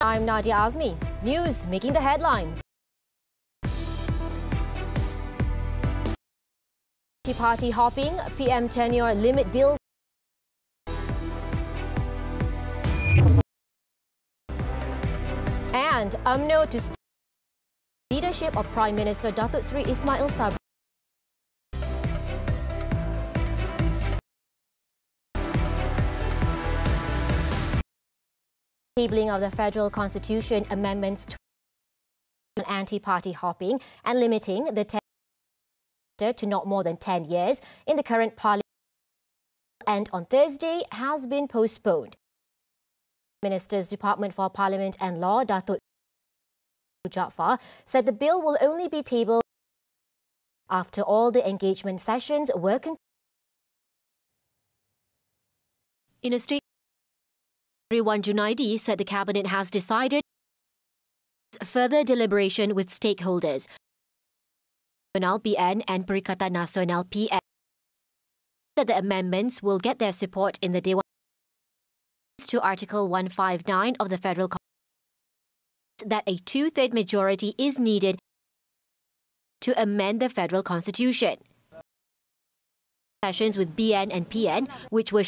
I'm Nadia Azmi. News making the headlines. Party hopping, PM tenure limit bill. And UMNO to leadership of Prime Minister Datuk Seri Ismail Sabri. Tabling of the Federal Constitution amendments on anti-party hopping and limiting the tenure to not more than 10 years in the current parliament and on Thursday has been postponed. Minister's Department for Parliament and Law, Datuk Jaafar, said the bill will only be tabled after all the engagement sessions were concluded. In a statement, Ridwan Junaidi said the Cabinet has decided further deliberation with stakeholders. Nasional PN and Perikatan Nasional PN that the amendments will get their support in the Dewan to Article 159 of the Federal Constitution that a two-third majority is needed to amend the Federal Constitution. Sessions with BN and PN, which were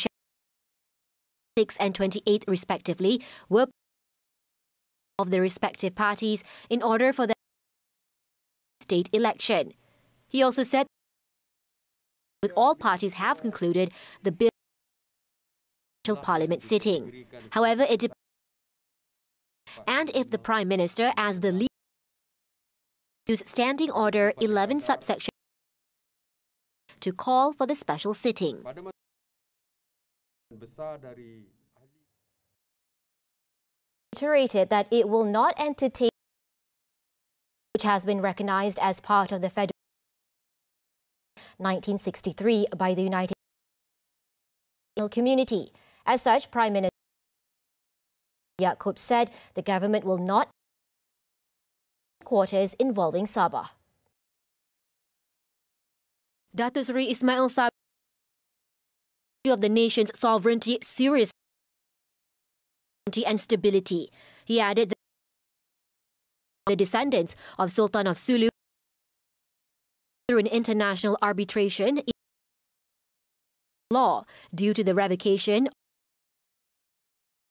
6th and 28th respectively, were of the respective parties in order for the state election. He also said with all parties have concluded the bill parliament sitting. However, it depends and if the Prime Minister as the leader use Standing Order 11 subsection to call for the special sitting. Reiterated that it will not entertain which has been recognized as part of the Federal 1963 by the United Community. As such, Prime Minister Yaakob said the government will not quarters involving Sabah. Datuk Seri Ismail Sabri of the nation's sovereignty, serious and stability. He added that the descendants of Sultan of Sulu through an international arbitration law due to the revocation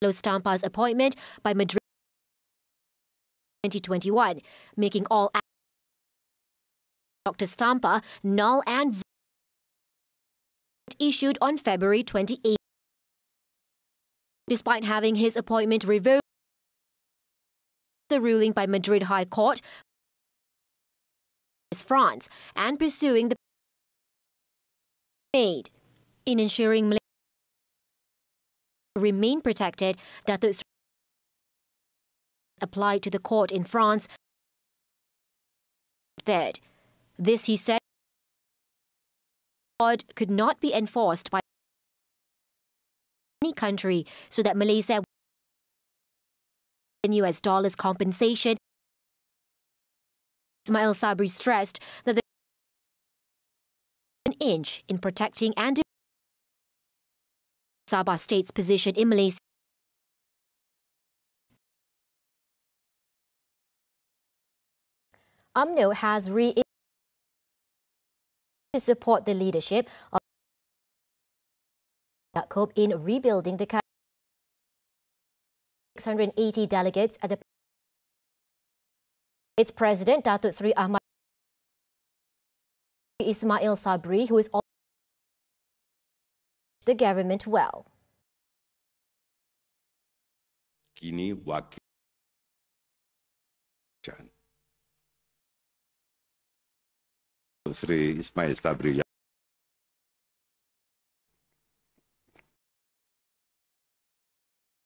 of Stampa's appointment by Madrid 2021, making all Dr. Stampa null and void issued on February 28. Despite having his appointment revoked, the ruling by Madrid High Court France and pursuing the made in ensuring Malaysia remain protected, Datuk Seri applied to the court in France. Third, this he said could not be enforced by any country so that Malaysia in US dollars compensation. Ismail Sabri stressed that the an inch in protecting and Sabah state's position in Malaysia. UMNO has to support the leadership of Yaakob in rebuilding the country. 680 delegates at the its president Datuk Seri Ahmad Ismail Sabri, who is also the government well. Kini wakil Seri Ismail Sabri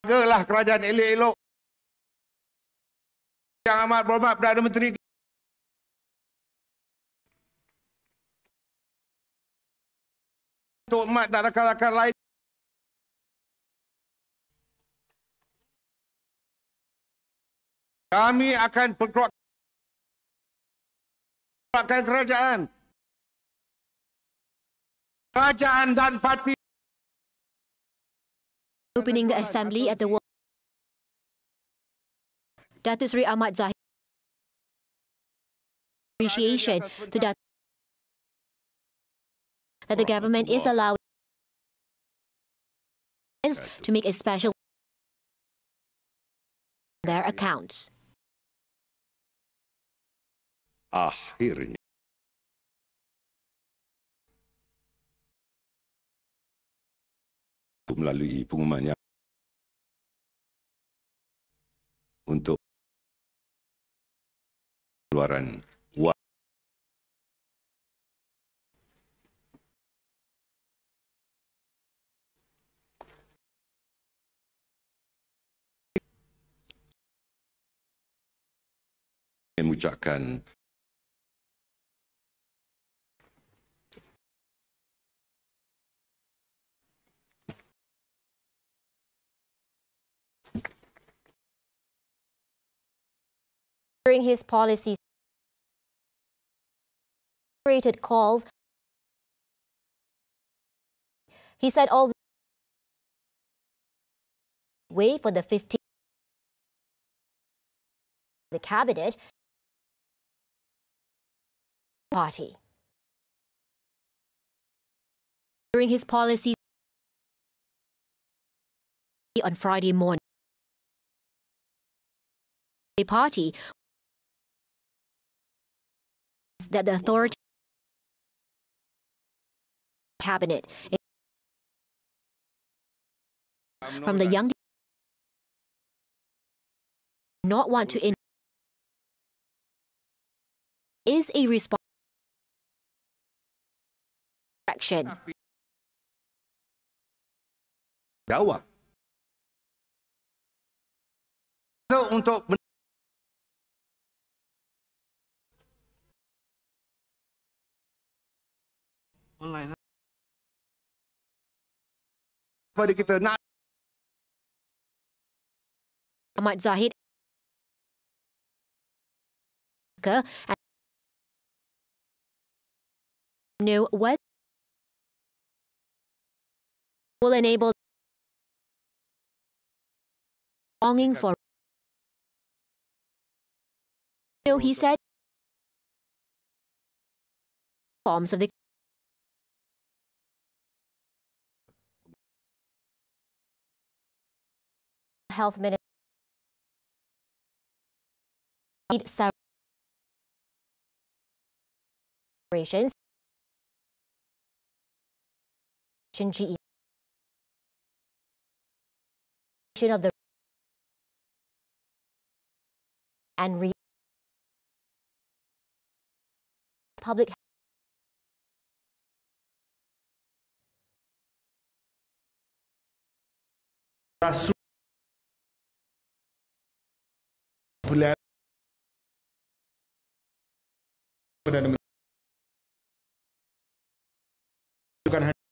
jagalah kerajaan elok-elok yang amat berhormat Perdana Menteri untuk umat dan rakan-rakan lain. Kami akan perkuatkan kerajaan dan parti. Opening the assembly at the Datuk Seri Ahmad Zahid appreciation to that the government is allowed to make a special their accounts. Akhirnya melalui pengumumannya untuk keluaran wang mengucapkan During his policies, calls, he said all way for the 15th the cabinet party. During his policies on Friday morning, the party that the authority cabinet from the young not want to is a response action. Jawab. So, untuk online pada kita nak Ahmad Zahid and know what will enable longing for. No, he said forms of the health minister operations GE of the and public rasul Perdana Menteri bukan hanya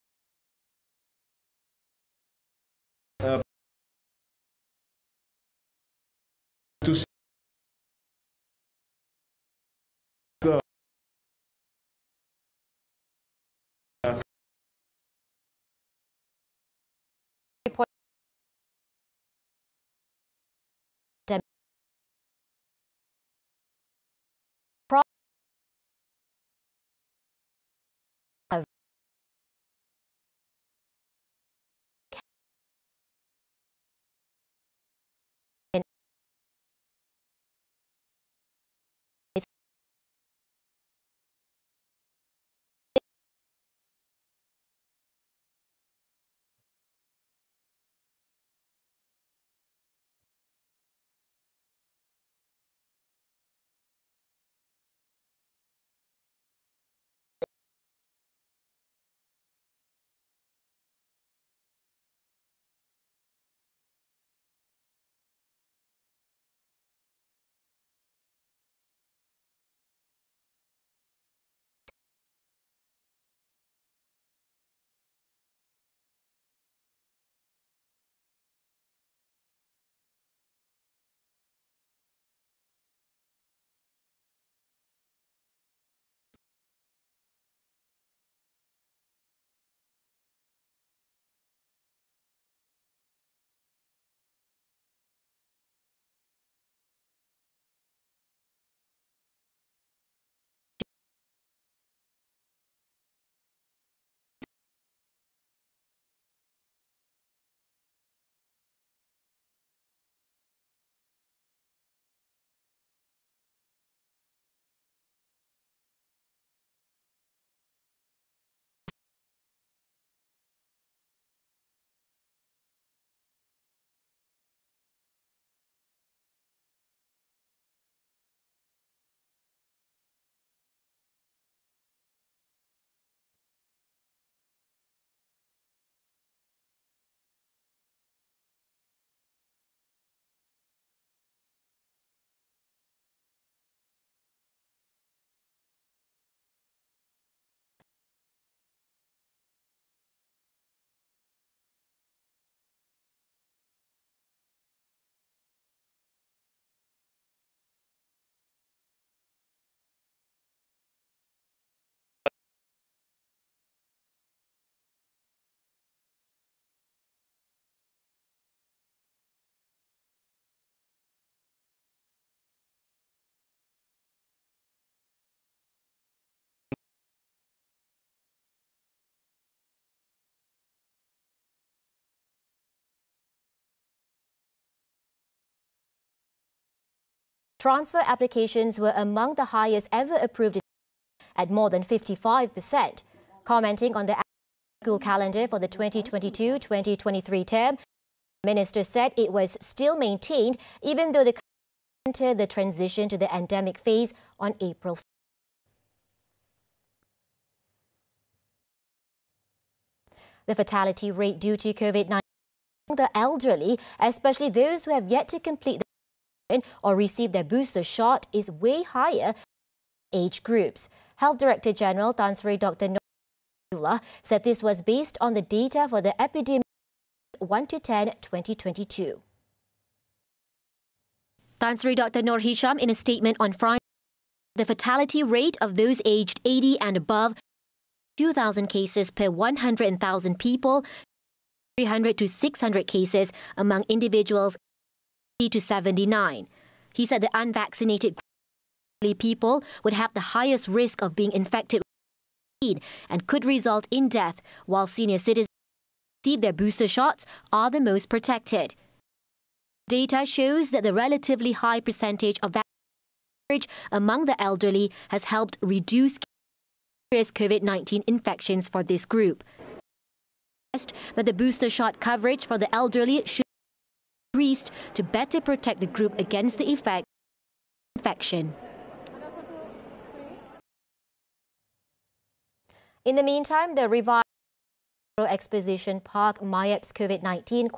Transfer applications were among the highest ever approved at more than 55%. Commenting on the school calendar for the 2022-2023 term, the minister said it was still maintained even though the country entered the transition to the endemic phase on April 4th. The fatality rate due to COVID-19 among the elderly, especially those who have yet to complete the or receive their booster shot, is way higher in age groups. Health Director General Tan Sri Dr. Noor Hisham said this was based on the data for the epidemic 1 to 10 2022. Tan Sri Dr. Noor Hisham, in a statement on Friday, the fatality rate of those aged 80 and above, 2,000 cases per 100,000 people, 300 to 600 cases among individuals to 79. He said the unvaccinated people would have the highest risk of being infected with COVID and could result in death, while senior citizens who receive their booster shots are the most protected. Data shows that the relatively high percentage of vaccination among the elderly has helped reduce serious COVID-19 infections for this group. That the booster shot coverage for the elderly should increased to better protect the group against the effect of infection. In the meantime, the revived Exposition Park MIAPS COVID-19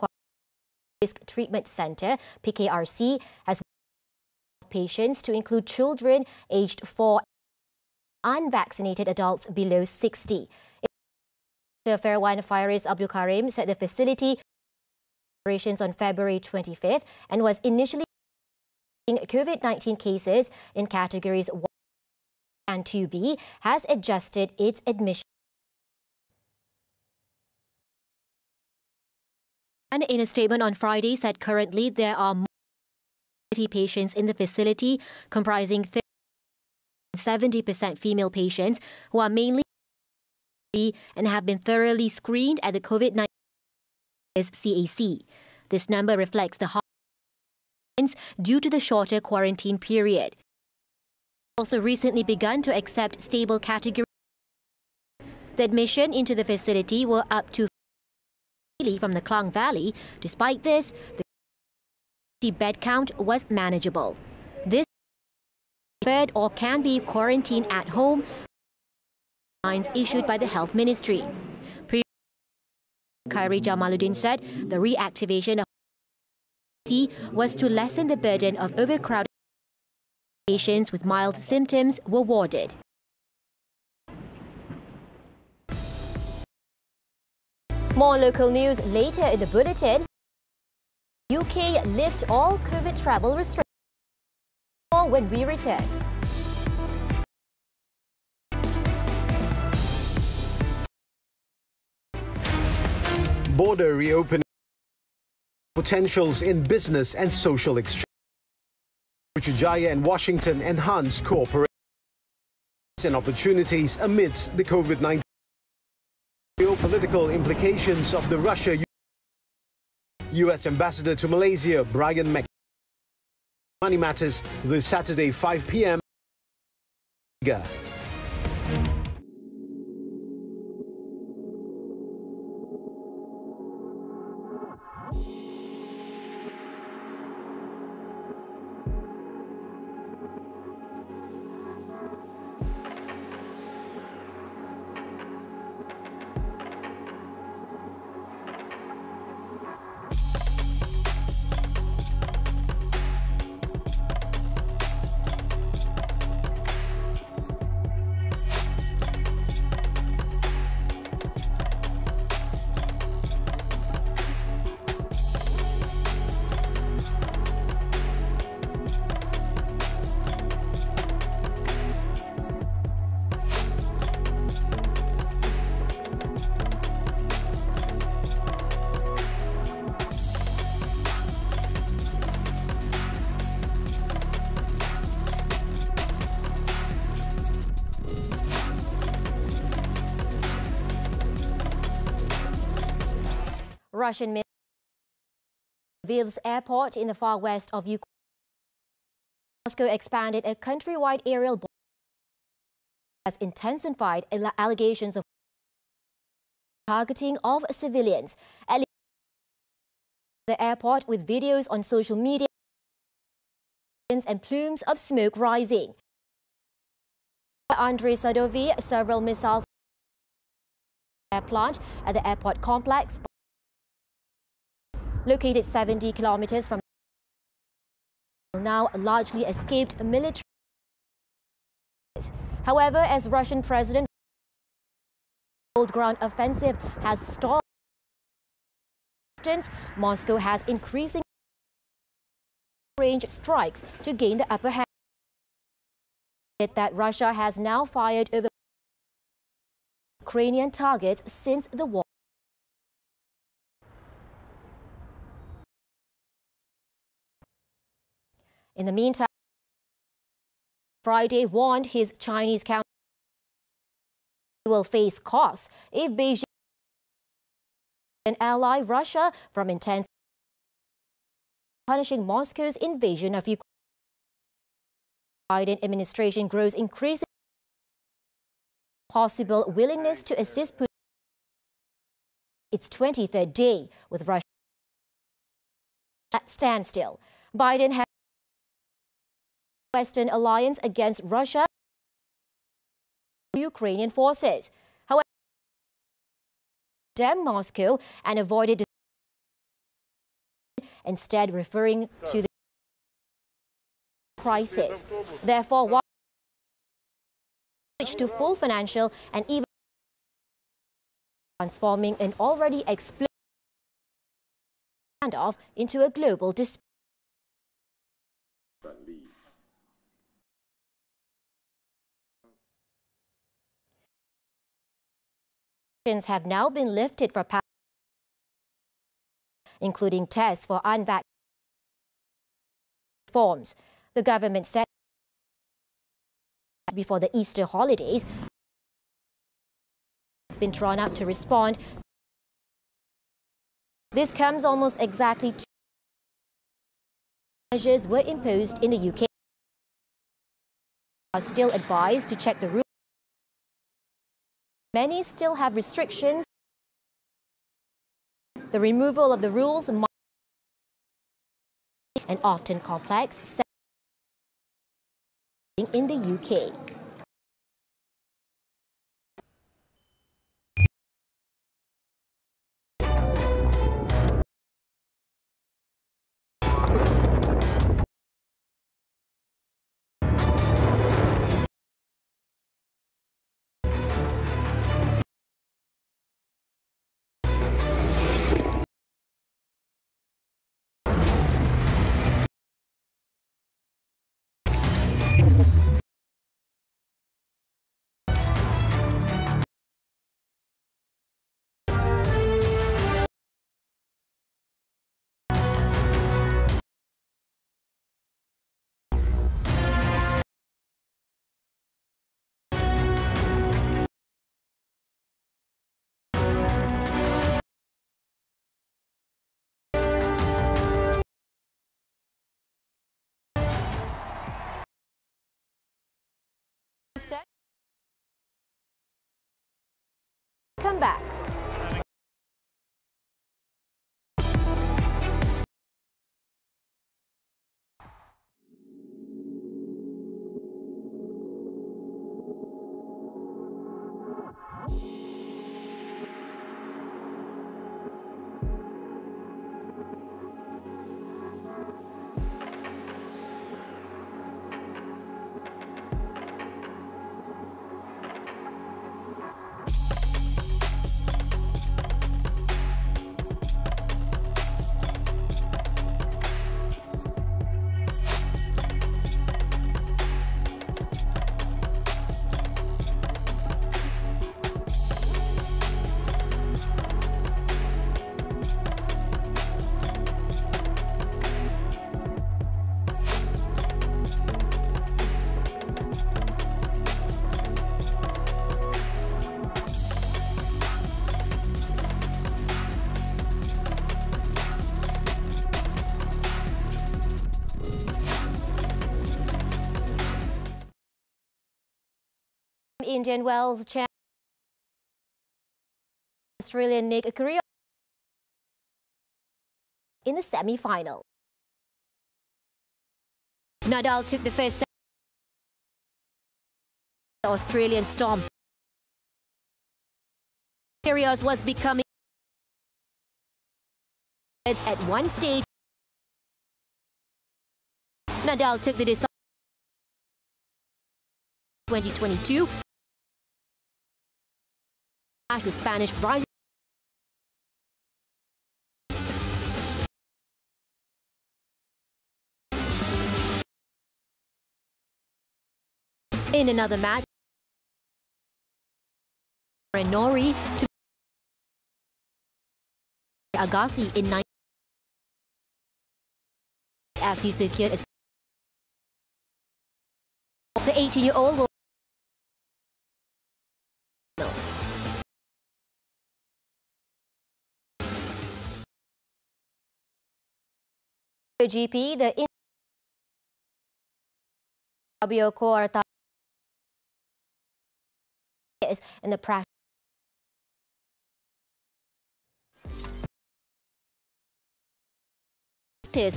Risk Treatment Centre, PKRC, has patients to include children aged 4 and unvaccinated adults below 60. Fairwan Fairis Abdul Karim said the facility operations on February 25th and was initially COVID-19 cases in categories 1 and 2B has adjusted its admission. And in a statement on Friday said currently there are more 30 patients in the facility comprising 70% female patients who are mainly and have been thoroughly screened at the COVID-19 CAC. This number reflects the high due to the shorter quarantine period. Also recently begun to accept stable category. The admission into the facility were up to from the Klang Valley. Despite this, the bed count was manageable. This preferred or can be quarantined at home lines issued by the Health Ministry. Khairi Jamaluddin said the reactivation of was to lessen the burden of overcrowded. Patients with mild symptoms were warded. More local news later in the bulletin. UK lift all COVID travel restrictions. More when we return. Border reopening potentials in business and social exchange. Putrajaya and Washington enhance cooperation and opportunities amidst the COVID-19 geopolitical implications of the Russia-US Ambassador to Malaysia, Brian Mac. Money Matters this Saturday, 5 p.m. Russian Lviv's airport in the far west of Ukraine Moscow expanded a countrywide aerial bomb, has intensified allegations of targeting of civilians at the airport, with videos on social media and plumes of smoke rising. Andrei Sadovy, several missiles air plant at the airport complex, located 70 kilometers from, now largely escaped military. However, as Russian President ground offensive has stalled, Moscow has increasing range strikes to gain the upper hand. That Russia has now fired over Ukrainian targets since the war. In the meantime, Friday warned his Chinese counterpart will face costs if Beijing and ally Russia from intense punishing Moscow's invasion of Ukraine. Biden administration grows increasing possible willingness to assist Putin its 23rd day with Russia at standstill. Biden has Western alliance against Russia, Ukrainian forces. However, condemned Moscow and avoided, instead referring to the crisis. Therefore, while switch to full financial and even transforming an already explosive standoff into a global dispute. Have now been lifted for including tests for unvaccinated forms. The government said before the Easter holidays been drawn up to respond. This comes almost exactly 2 measures were imposed in the UK. Are still advised to check the rules. Many still have restrictions. The removal of the rules and often complex in the UK. Come back. Indian Wells champion Australian Nick Kyrgios in the semi-final. Nadal took the first set. The Australian storm. Kyrgios was becoming at one stage. Nadal took the decisive 2022 at the Spanish rising. In another match, Nori to Agassi in 9 as he secured the 18-year-old will GP the Fabio Quartararo in the practice.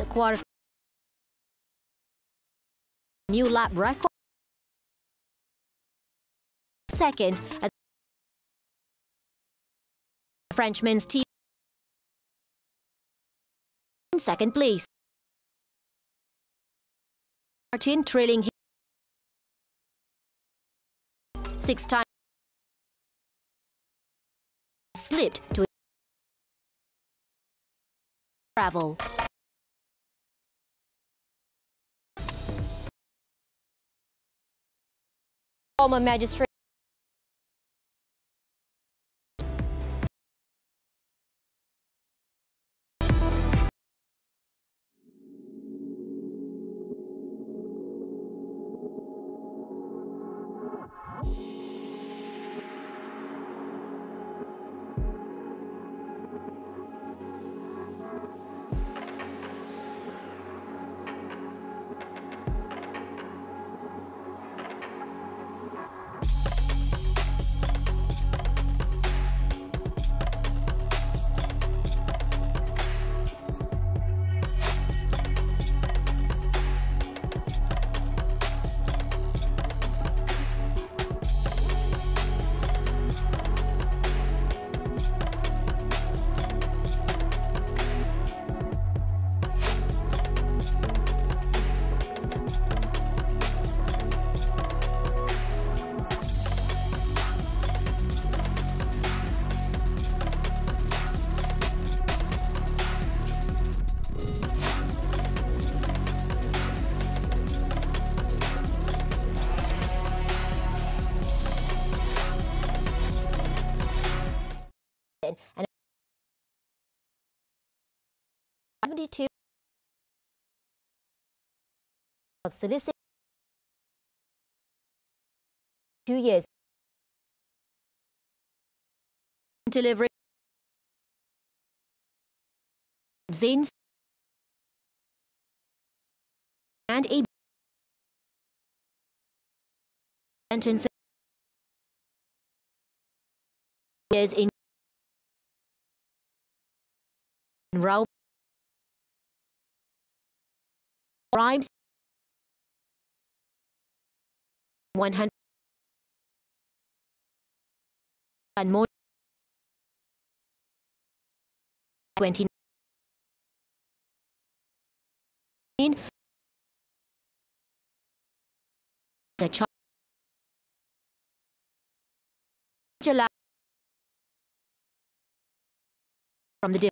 Quarter new lap record. Seconds at the Frenchman's team in second place. Martin trailing him 6 times. Slipped to travel. Former magistrate and 72 of solicit 2 years delivery Zane's and a sentence years in Row bribes 100 and more 29 the charge from the